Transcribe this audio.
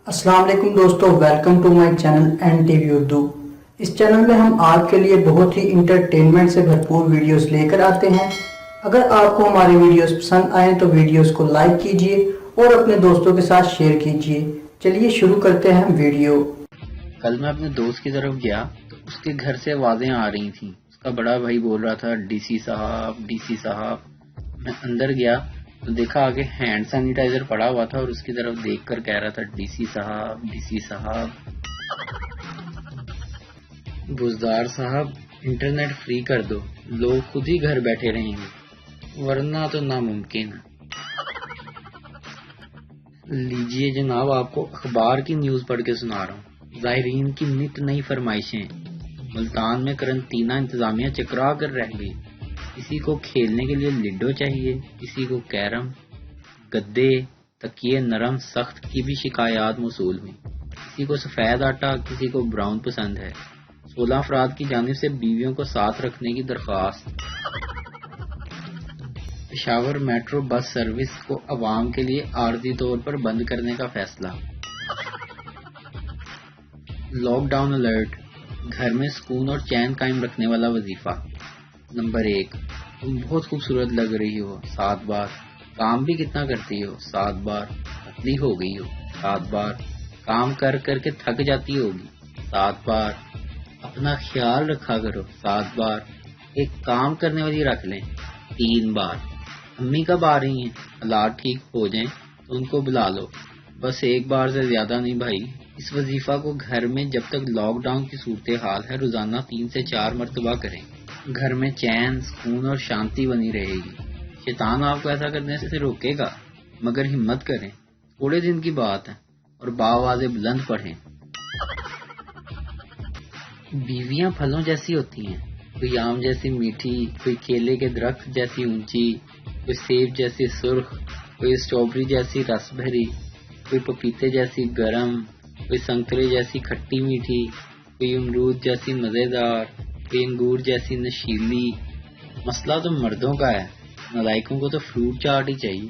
अस्सलाम वालेकुम दोस्तों, welcome to my channel N TV Urdu. इस चैनल में हम आपके लिए बहुत ही इंटरटेनमेंट से भरपूर वीडियोस लेकर आते हैं। अगर आपको हमारी वीडियोस पसंद आए तो वीडियोस को लाइक कीजिए और अपने दोस्तों के साथ शेयर कीजिए। चलिए शुरू करते हैं वीडियो। कल मैं अपने दोस्त की तरफ गया तो उसके घर से आवाजें आ रही थीं। उसका बड़ा भाई बोल रहा था, डीसी साहब, डीसी साहब। मैं अंदर गया तो देखा आगे हैंड सैनिटाइजर पड़ा हुआ था और उसकी तरफ देखकर कह रहा था, डीसी साहब, डीसी साहब। बुजदार साहब, इंटरनेट फ्री कर दो, लोग खुद ही घर बैठे रहेंगे, वरना तो नामुमकिन है। लीजिए जनाब, आपको अखबार की न्यूज पढ़ के सुना रहा हूँ। ज़ाहिरीन की नित नई फरमाइशें। मुल्तान में करंटीना इंतजामिया चकरा कर रह गई। किसी को खेलने के लिए लिडो चाहिए, किसी को कैरम। गद्दे, तकिए नरम सख्त की भी शिकायत मौसूल हुई। किसी को सफेद आटा, किसी को ब्राउन पसंद है। 16 अफराद की जानिब से बीवियों को साथ रखने की दरख्वास्त। पेशावर मेट्रो बस सर्विस को अवाम के लिए आर्जी तौर पर बंद करने का फैसला। लॉकडाउन अलर्ट, घर में सुकून और चैन कायम रखने वाला वजीफा। नंबर 1, तुम बहुत खूबसूरत लग रही हो 7 बार। काम भी कितना करती हो 7 बार। पतली हो गई हो 7 बार। काम कर कर के थक जाती होगी 7 बार। अपना ख्याल रखा करो 7 बार। एक काम करने वाली रख लें 3 बार। अम्मी कब आ रही हैं? हालात ठीक हो जाएं तो उनको बुला लो, बस एक बार से ज्यादा नहीं भाई। इस वजीफा को घर में जब तक लॉकडाउन की सूरत हाल है रोजाना 3 से 4 मरतबा करें। घर में चैन, सुकून और शांति बनी रहेगी। शैतान आपको ऐसा करने से रोकेगा, मगर हिम्मत करें, थोड़े दिन की बात है और बाआवाज़े बुलंद पढ़ें। बीवियां फलों जैसी होती हैं, कोई आम जैसी मीठी, कोई केले के दरख्त जैसी ऊंची, कोई सेब जैसी सुर्ख, कोई स्ट्रॉबेरी जैसी रस भरी, कोई पपीते जैसी गरम, कोई संतरे जैसी खट्टी मीठी, कोई अमरूद जैसी मजेदार, कोई अंगूर जैसी नशीली। मसला तो मर्दों का है, नालायकों को तो फ्रूट चाट ही चाहिए।